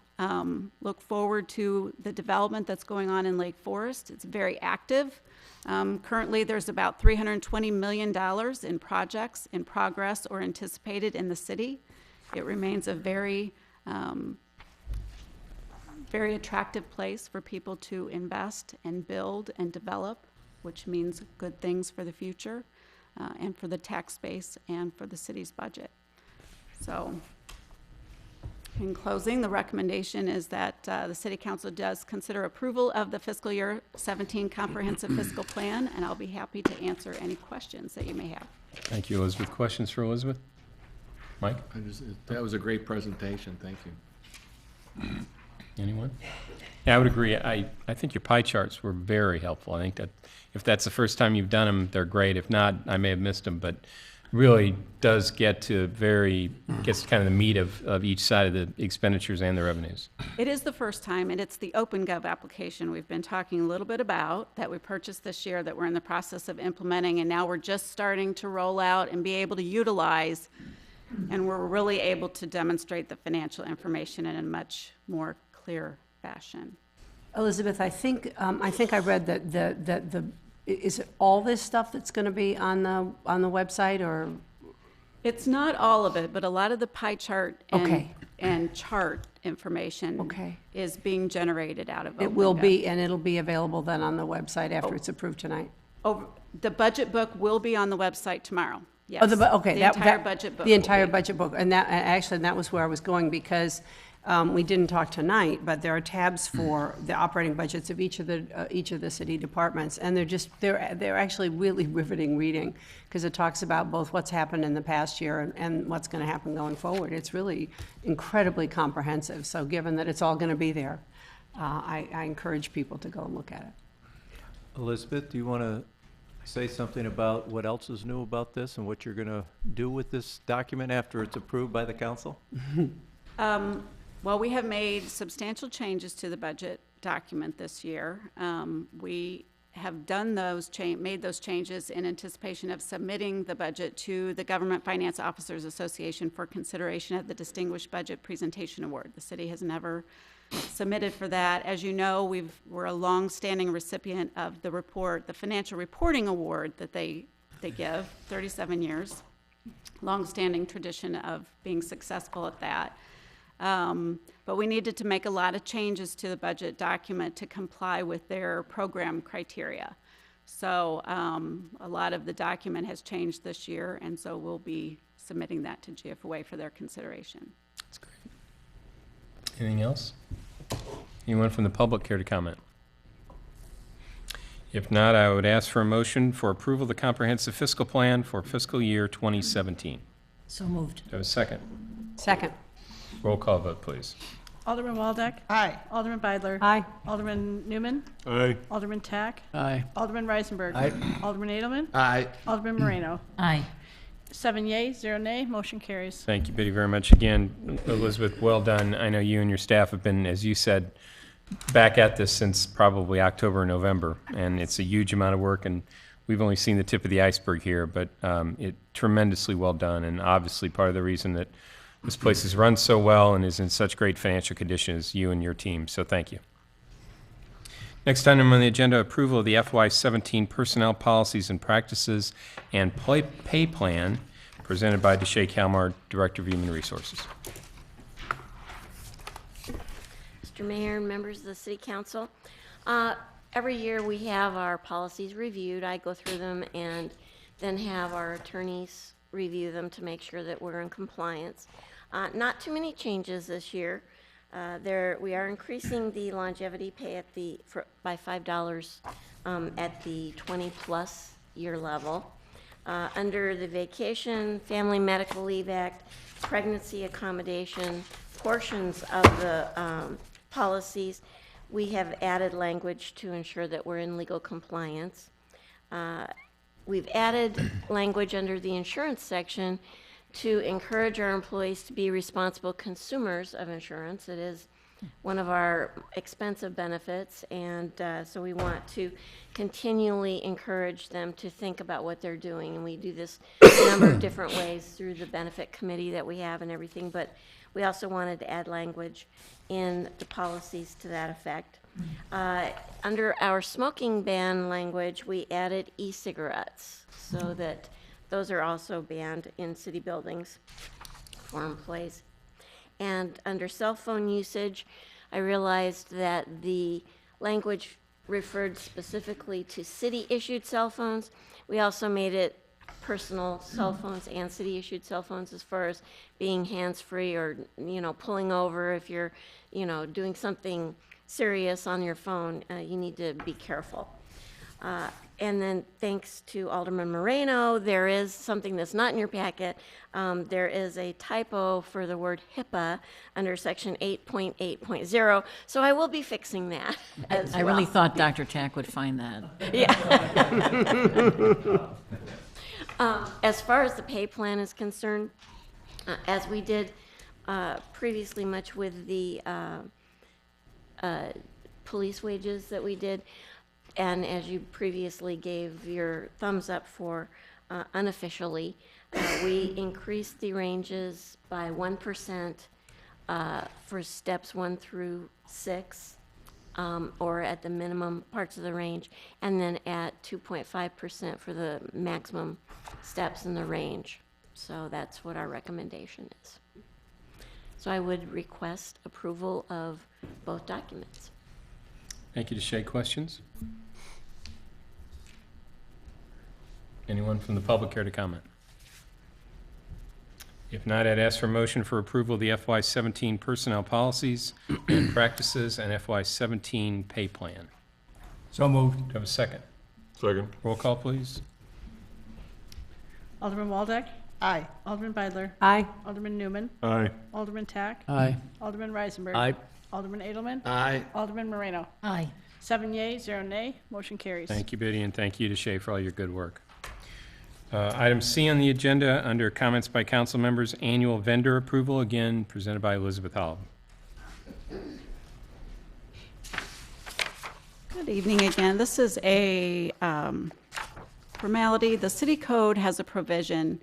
look forward to the development that's going on in Lake Forest. It's very active. Currently, there's about $320 million in projects in progress or anticipated in the city. It remains a very, very attractive place for people to invest and build and develop, which means good things for the future and for the tax base and for the city's budget. So, in closing, the recommendation is that the City Council does consider approval of the fiscal year 17 comprehensive fiscal plan, and I'll be happy to answer any questions that you may have. Thank you, Elizabeth. Questions for Elizabeth? Mike? That was a great presentation, thank you. Anyone? Yeah, I would agree. I think your pie charts were very helpful. I think that if that's the first time you've done them, they're great. If not, I may have missed them, but really does get to gets to kind of the meat of each side of the expenditures and the revenues. It is the first time, and it's the OpenGov application we've been talking a little bit about that we purchased this year that we're in the process of implementing, and now we're just starting to roll out and be able to utilize, and we're really able to demonstrate the financial information in a much more clear fashion. Elizabeth, I think I read that is it all this stuff that's going to be on the website, or? It's not all of it, but a lot of the pie chart and, Okay. and chart information Okay. is being generated out of It will OpenGov. be, and it'll be available then on the website after it's approved tonight? The budget book will be on the website tomorrow. Yes. Okay. The entire budget book. The will entire be. budget book, and that was where I was going, because we didn't talk tonight, but there are tabs for the operating budgets of each of the city departments, and they're actually really riveting reading, because it talks about both what's happened in the past year and what's going to happen going forward. It's really incredibly comprehensive. So given that it's all going to be there, I encourage people to go and look at it. Elizabeth, do you want to say something about what else is new about this and what you're going to do with this document after it's approved by the council? Well, we have made substantial changes to the budget document this year. We have done made those changes in anticipation of submitting the budget to the Government Finance Officers Association for consideration at the Distinguished Budget Presentation Award. The city has never submitted for that. As you know, we're a long-standing recipient of the Financial Reporting Award that they give, 37 years, long-standing tradition of being successful at that. But we needed to make a lot of changes to the budget document to comply with their program criteria. So a lot of the document has changed this year, and so we'll be submitting that to GFOA for their consideration. That's great. Anything else? Anyone from the public care to comment? If not, I would ask for a motion for approval of the comprehensive fiscal plan for fiscal year 2017. So moved. Do I have a second? Second. Roll call vote, please. Alderman Waldeck. Aye. Alderman Beidler. Aye. Alderman Newman. Aye. Alderman Tack. Aye. Alderman Reisenberg. Aye. Alderman Edelman. Aye. Alderman Moreno. Aye. 7 yea, 0 nay, motion carries. Thank you, Biddy, very much. Again, Elizabeth, well done. I know you and your staff have been, as you said, back at this since probably October or November, and it's a huge amount of work, and we've only seen the tip of the iceberg here, but it tremendously well done, and obviously part of the reason that this place is run so well and is in such great financial condition is you and your team, so thank you. Next item on the agenda, approval of the FY17 personnel policies and practices and pay plan presented by Deshae Kalmar, Director of Human Resources. Mr. Mayor and members of the City Council, every year we have our policies reviewed. I go through them and then have our attorneys review them to make sure that we're in compliance. Not too many changes this year. We are increasing the longevity pay by $5 at the 20-plus year level. Under the Vacation, Family Medical Leave Act, Pregnancy Accommodation portions of the policies, we have added language to ensure that we're in legal compliance. We've added language under the insurance section to encourage our employees to be responsible consumers of insurance. It is one of our expensive benefits, and so we want to continually encourage them to think about what they're doing. And we do this a number of different ways through the benefit committee that we have and everything, but we also wanted to add language in the policies to that effect. Under our smoking ban language, we added e-cigarettes so that those are also banned in city buildings for employees. And under cell phone usage, I realized that the language referred specifically to city-issued cell phones. We also made it personal cell phones and city-issued cell phones as far as being hands-free or, pulling over if you're, doing something serious on your phone, you need to be careful. And then thanks to Alderman Moreno, there is something that's not in your packet. There is a typo for the word HIPAA under section 8.8.0, so I will be fixing that as I really thought Dr. Tack would find that. Yeah. As far as the pay plan is concerned, as we did previously much with the police wages that we did, and as you previously gave your thumbs up for unofficially, we increased the ranges by 1% for steps 1 through 6, or at the minimum parts of the range, and then at 2.5% for the maximum steps in the range. So that's what our recommendation is. So I would request approval of both documents. Thank you. Deshay, questions? Anyone from the public care to comment? If not, I'd ask for a motion for approval of the FY17 personnel policies and practices and FY17 pay plan. So moved. Do I have a second? Second. Roll call, please. Alderman Waldeck. Aye. Alderman Beidler. Aye. Alderman Newman. Aye. Alderman Tack. Aye. Alderman Reisenberg. Aye. Alderman Edelman. Aye. Alderman Moreno. Aye. 7 yea, 0 nay, motion carries. Thank you, Biddy, and thank you, Deshay, for all your good work. Item C on the agenda, under comments by council members, annual vendor approval, again presented by Elizabeth Hall. Good evening again. This is a formality. The city code has a provision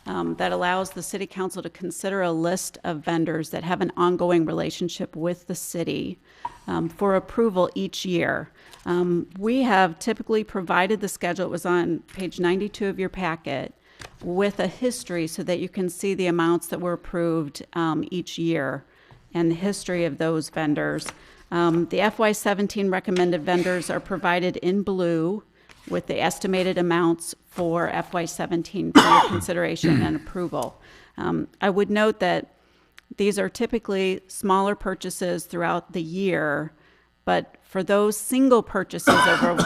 that allows the city council to consider a list of vendors that have an ongoing relationship with the city for approval each year. We have typically provided the schedule, it was on page 92 of your packet, with a history so that you can see the amounts that were approved each year and the history of those vendors. The FY17 recommended vendors are provided in blue with the estimated amounts for FY17 for your consideration and approval. I would note that these are typically smaller purchases throughout the year, but for those single purchases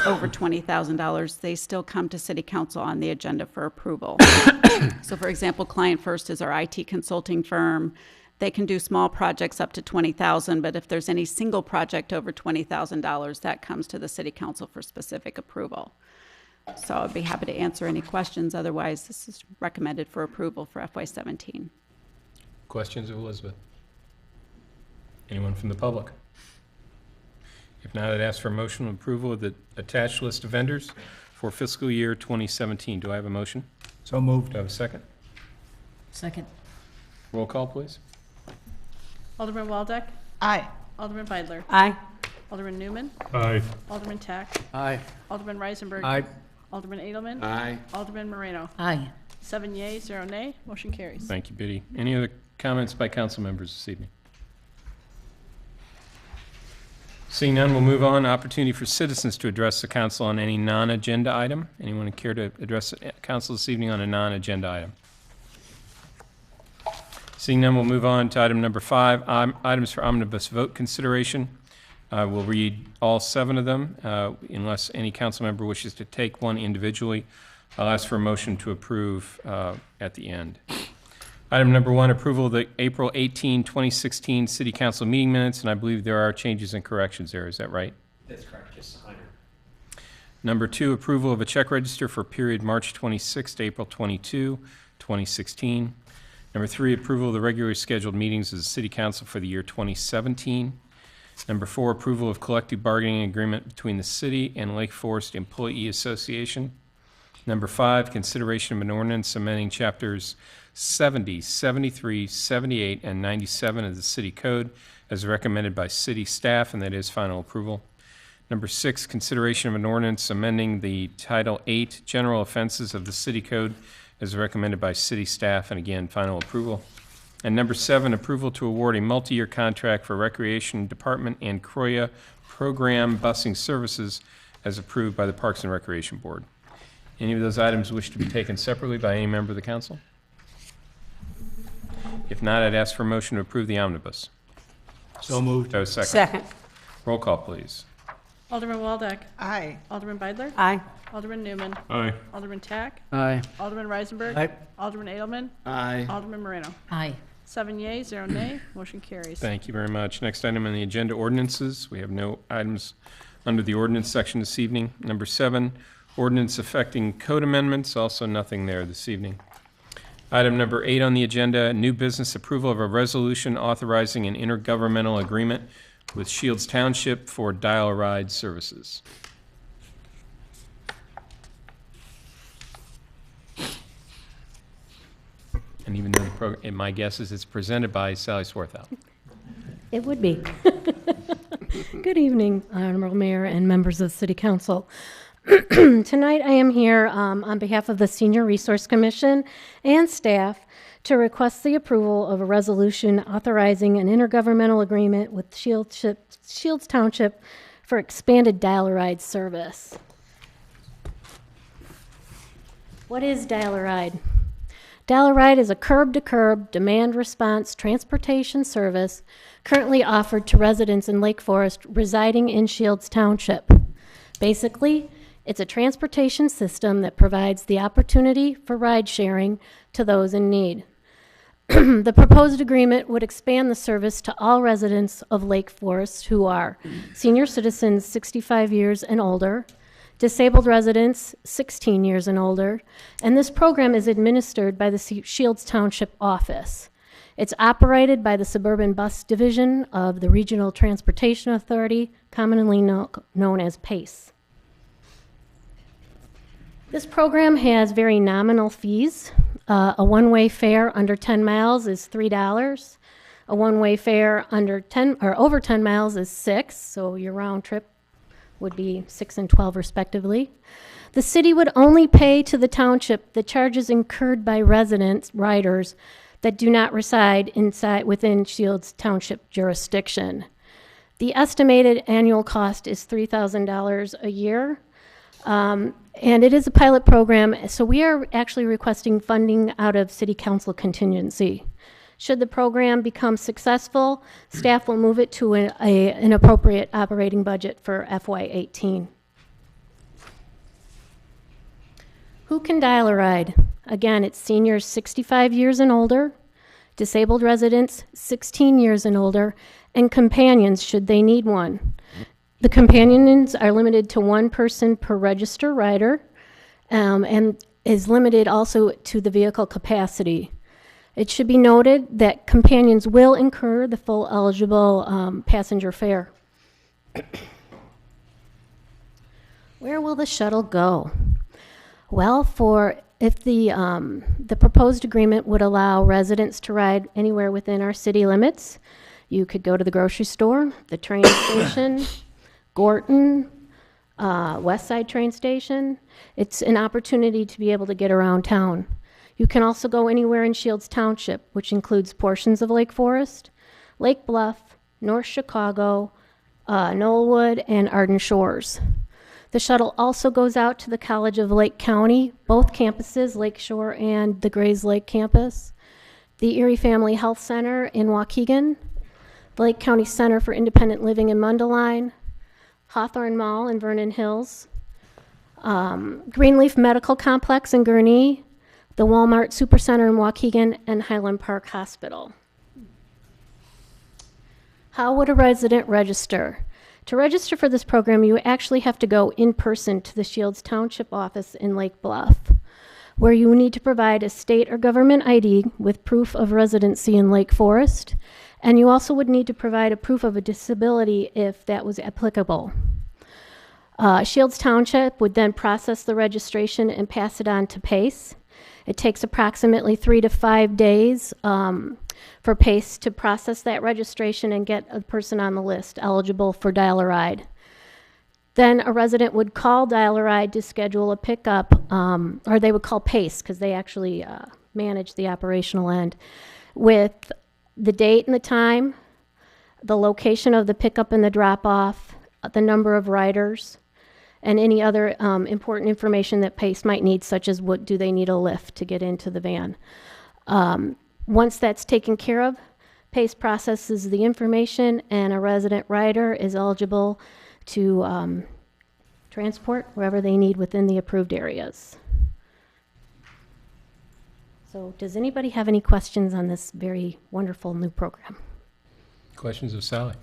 over $20,000, they still come to City Council on the agenda for approval. So for example, Client First is our IT consulting firm. They can do small projects up to $20,000, but if there's any single project over $20,000, that comes to the City Council for specific approval. So I'd be happy to answer any questions. Otherwise, this is recommended for approval for FY17. Questions of Elizabeth? Anyone from the public? If not, I'd ask for a motion of approval of the attached list of vendors for fiscal year 2017. Do I have a motion? So moved. Do I have a second? Second. Roll call, please. Alderman Waldeck. Aye. Alderman Beidler. Aye. Alderman Newman. Aye. Alderman Tack. Aye. Alderman Reisenberg. Aye. Alderman Edelman. Aye. Alderman Moreno. Aye. 7 yea, 0 nay, motion carries. Thank you, Biddy. Any other comments by council members this evening? Seeing none, we'll move on. Opportunity for citizens to address the council on any non-agenda item. Anyone care to address the council this evening on a non-agenda item? Seeing none, we'll move on to item number 5, items for omnibus vote consideration. We'll read all 7 of them, unless any council member wishes to take one individually. I'll ask for a motion to approve at the end. Item number 1, approval of the April 18, 2016 City Council meeting minutes, and I believe there are changes and corrections there. Is that right? That's correct, just sign it. Number 2, approval of a check register for period March 26 to April 22, 2016. Number 3, approval of the regularly scheduled meetings of the City Council for the year 2017. Number 4, approval of collective bargaining agreement between the city and Lake Forest Employee Association. Number 5, consideration of an ordinance amending chapters 70, 73, 78, and 97 of the city code as recommended by city staff, and that is final approval. Number 6, consideration of an ordinance amending the Title 8 general offenses of the city code as recommended by city staff, and again, final approval. And number 7, approval to award a multi-year contract for Recreation Department and Croya program busing services as approved by the Parks and Recreation Board. Any of those items wish to be taken separately by any member of the council? If not, I'd ask for a motion to approve the omnibus. So moved. Do I have a second? Second. Roll call, please. Alderman Waldeck. Aye. Alderman Beidler. Aye. Alderman Newman. Aye. Alderman Tack. Aye. Alderman Reisenberg. Aye. Alderman Edelman. Aye. Alderman Moreno. Aye. 7 yeas, 0 nay. Motion carries. Thank you very much. Next item on the agenda, ordinances. We have no items under the ordinance section this evening. Number 7, ordinance affecting code amendments, also nothing there this evening. Item number 8 on the agenda, new business approval of a resolution authorizing an intergovernmental agreement with Shields Township for dial-a-ride services. And even though my guess is it's presented by Sally Swarthout. It would be. Good evening, Honorable Mayor and members of the City Council. Tonight I am here on behalf of the Senior Resource Commission and staff to request the approval of a resolution authorizing an intergovernmental agreement with Shields Township for expanded dial-a-ride service. What is dial-a-ride? Dial-a-ride is a curb-to-curb demand response transportation service currently offered to residents in Lake Forest residing in Shields Township. Basically, it's a transportation system that provides the opportunity for ride sharing to those in need. The proposed agreement would expand the service to all residents of Lake Forest who are senior citizens 65 years and older, disabled residents 16 years and older, and this program is administered by the Shields Township office. It's operated by the Suburban Bus Division of the Regional Transportation Authority, commonly known as PACE. This program has very nominal fees. A one-way fare under 10 miles is $3. A one-way fare under 10 or over 10 miles is $6, so your round trip would be $6 and $12 respectively. The city would only pay to the township the charges incurred by residents, riders, that do not reside within Shields Township jurisdiction. The estimated annual cost is $3,000 a year. And it is a pilot program, so we are actually requesting funding out of City Council contingency. Should the program become successful, staff will move it to an appropriate operating budget for FY18. Who can dial-a-ride? Again, it's seniors 65 years and older, disabled residents 16 years and older, and companions should they need one. The companions are limited to one person per register rider, and is limited also to the vehicle capacity. It should be noted that companions will incur the full eligible passenger fare. Where will the shuttle go? Well, if the proposed agreement would allow residents to ride anywhere within our city limits, you could go to the grocery store, the train station, Gorton, West Side train station. It's an opportunity to be able to get around town. You can also go anywhere in Shields Township, which includes portions of Lake Forest, Lake Bluff, North Chicago, Knollwood, and Arden Shores. The shuttle also goes out to the College of Lake County, both campuses, Lake Shore and the Grays Lake campus, the Erie Family Health Center in Waukegan, the Lake County Center for Independent Living in Mundelein, Hawthorne Mall in Vernon Hills, Greenleaf Medical Complex in Gurnee, the Walmart Supercenter in Waukegan, and Highland Park Hospital. How would a resident register? To register for this program, you actually have to go in person to the Shields Township office in Lake Bluff, where you need to provide a state or government ID with proof of residency in Lake Forest, And you also would need to provide a proof of a disability if that was applicable. Shields Township would then process the registration and pass it on to PACE. It takes approximately 3 to 5 days for PACE to process that registration and get a person on the list eligible for Dial-A-Ride. Then a resident would call Dial-A-Ride to schedule a pickup, or they would call PACE because they actually manage the operational end, with the date and the time, the location of the pickup and the drop-off, the number of riders, and any other important information that PACE might need, such as what do they need a lift to get into the van. Once that's taken care of, PACE processes the information and a resident rider is eligible to transport wherever they need within the approved areas. So does anybody have any questions on this very wonderful new program? Questions of Sally?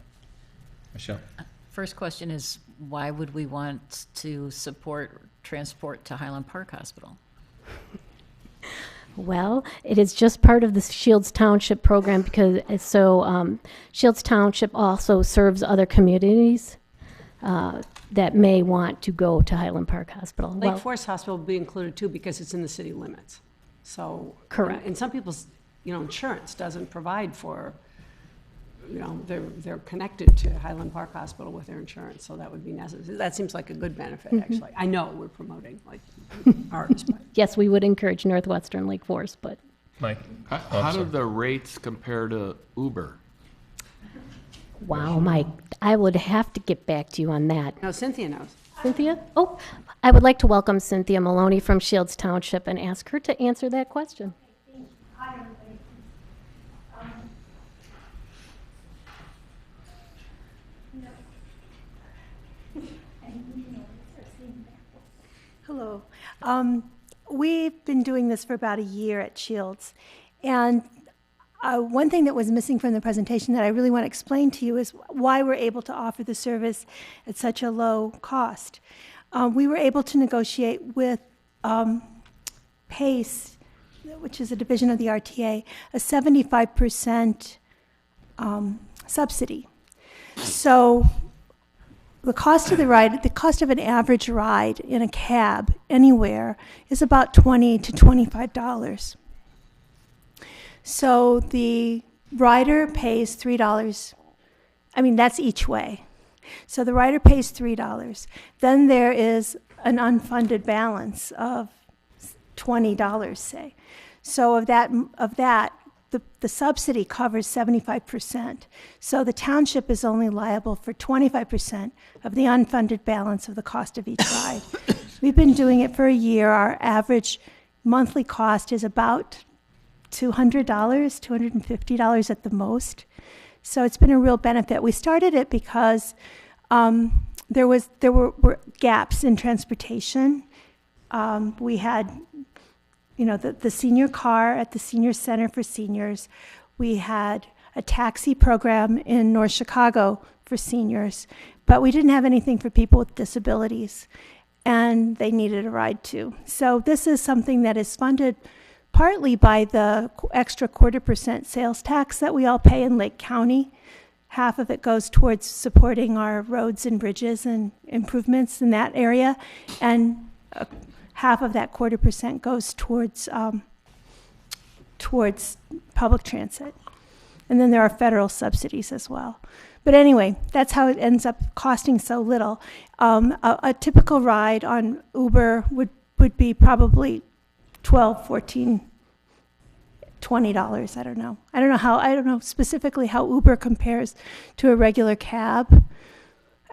Michelle? First question is, why would we want to support transport to Highland Park Hospital? Well, it is just part of the Shields Township program because Shields Township also serves other communities that may want to go to Highland Park Hospital. Lake Forest Hospital will be included too because it's in the city limits. So correct. And some people's, insurance doesn't provide for, they're connected to Highland Park Hospital with their insurance, so that would be necessary. That seems like a good benefit, actually. I know we're promoting like ours, but yes, we would encourage Northwestern Lake Forest, but Mike? How do the rates compare to Uber? wow, Mike, I would have to get back to you on that. no, Cynthia knows. Cynthia? Oh, I would like to welcome Cynthia Maloney from Shields Township and ask her to answer that question. Hello. We've been doing this for about a year at Shields. And one thing that was missing from the presentation that I really want to explain to you is why we're able to offer the service at such a low cost. We were able to negotiate with PACE, which is a division of the RTA, a 75% subsidy. So the cost of the ride, the cost of an average ride in a cab anywhere is about $20 to $25. So the rider pays $3. I mean, that's each way. So the rider pays $3. Then there is an unfunded balance of $20, say. So of that, the subsidy covers 75%. So the township is only liable for 25% of the unfunded balance of the cost of each ride. We've been doing it for a year. Our average monthly cost is about $200, $250 at the most. So it's been a real benefit. We started it because there were gaps in transportation. We had the senior car at the senior center for seniors. We had a taxi program in North Chicago for seniors, but we didn't have anything for people with disabilities, and they needed a ride too. So this is something that is funded partly by the extra 0.25% sales tax that we all pay in Lake County. Half of it goes towards supporting our roads and bridges and improvements in that area, and half of that 0.25% goes towards public transit. And then there are federal subsidies as well. But anyway, that's how it ends up costing so little. A typical ride on Uber would be probably $12, $14, $20. I don't know. I don't know specifically how Uber compares to a regular cab.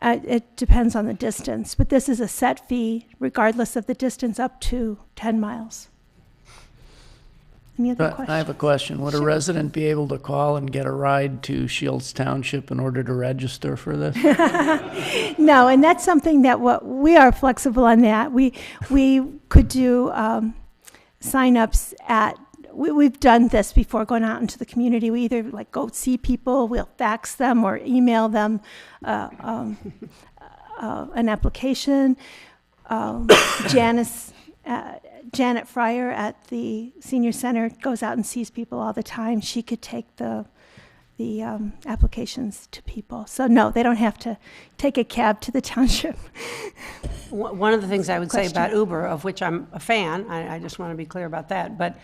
It depends on the distance, but this is a set fee regardless of the distance up to 10 miles. Any other questions? I have a question. Would a resident be able to call and get a ride to Shields Township in order to register for this? No, and that's something that we are flexible on that. We could do sign-ups at. We've done this before, going out into the community. We either go see people, we'll fax them or email them an application. Janet Fryer at the senior center goes out and sees people all the time. She could take the the applications to people. So no, they don't have to take a cab to the township. One of the things I would say Question. about Uber, of which I'm a fan, I just want to be clear about that, but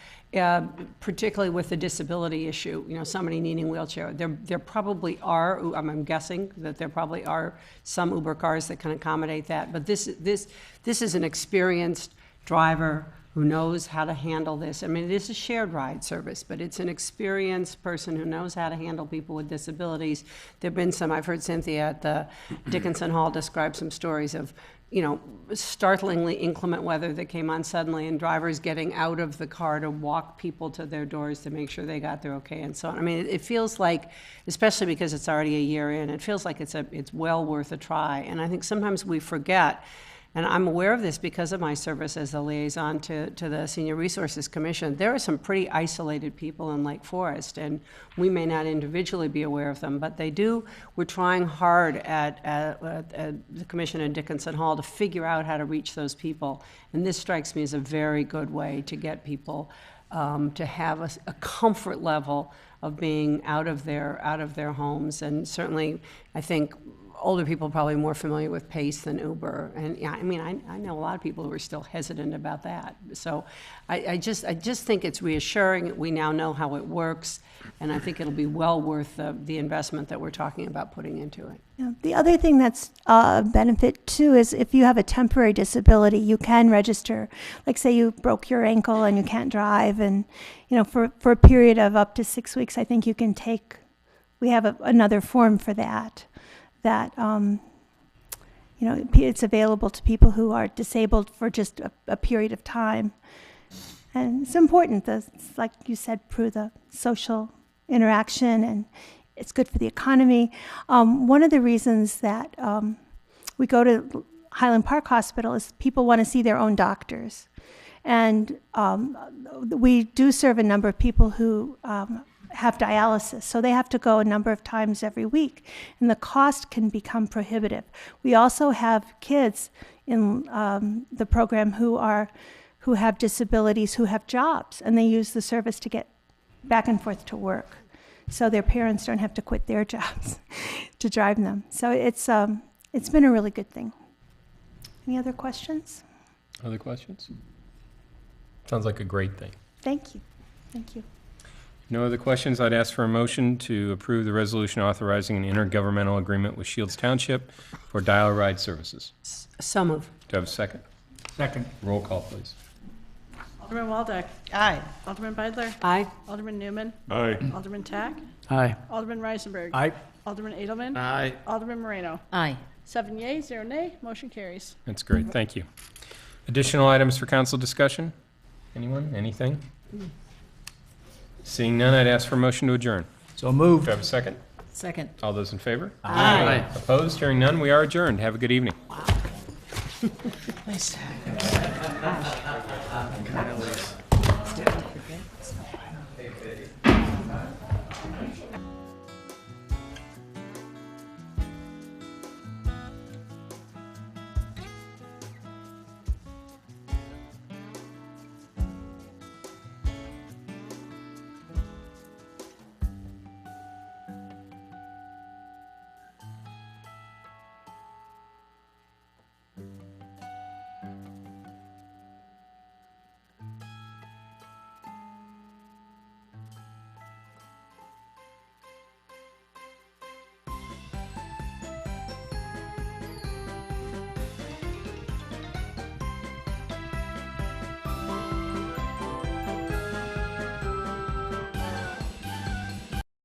particularly with the disability issue, you know, somebody needing a wheelchair, there probably are, I'm guessing that there probably are some Uber cars that can accommodate that, but this is an experienced driver who knows how to handle this. I mean, it is a shared ride service, but it's an experienced person who knows how to handle people with disabilities. There have been some, I've heard Cynthia at the Dickinson Hall describe some stories of, you know, startlingly inclement weather that came on suddenly and drivers getting out of the car to walk people to their doors to make sure they got there okay and so on. I mean, it feels like, especially because it's already a year in, it feels like it's well worth a try. And I think sometimes we forget, and I'm aware of this because of my service as the liaison to the Senior Resources Commission. There are some pretty isolated people in Lake Forest, and we may not individually be aware of them, but they do. We're trying hard at the Commission in Dickinson Hall to figure out how to reach those people. And this strikes me as a very good way to get people to have a comfort level of being out of their homes. And certainly, I think older people are probably more familiar with Pace than Uber. And yeah, I mean, I know a lot of people who are still hesitant about that. So I just think it's reassuring. We now know how it works, and I think it'll be well worth the investment that we're talking about putting into it. Yeah. The other thing that's a benefit too is if you have a temporary disability, you can register. Like say you broke your ankle and you can't drive, and you know, for a period of up to 6 weeks, I think you can take. We have another form for that. That you know, it's available to people who are disabled for just a period of time, and it's important. Like you said, Prue, the social interaction, and it's good for the economy. One of the reasons that we go to Highland Park Hospital is people want to see their own doctors, and we do serve a number of people who have dialysis, so they have to go a number of times every week, and the cost can become prohibitive. We also have kids in the program who have disabilities, who have jobs, and they use the service to get back and forth to work, so their parents don't have to quit their jobs to drive them. So it's been a really good thing. Any other questions? Other questions? Sounds like a great thing. Thank you. Thank you. No other questions. I'd ask for a motion to approve the resolution authorizing an intergovernmental agreement with Shields Township for dial-a-ride services. So moved. Do I have a second? Second. Roll call, please. Alderman Waldeck. Aye. Alderman Beidler. Aye. Alderman Newman. Aye. Alderman Tack. Aye. Alderman Reisenberg. Aye. Alderman Edelman. Aye. Alderman Moreno. Aye. 7 yeas, 0 nay, motion carries. That's great. Thank you. Additional items for council discussion? Anyone? Anything? Seeing none, I'd ask for a motion to adjourn. So moved. Do I have a second? Second. All those in favor? Aye. Opposed? Hearing none, we are adjourned. Have a good evening. Nice.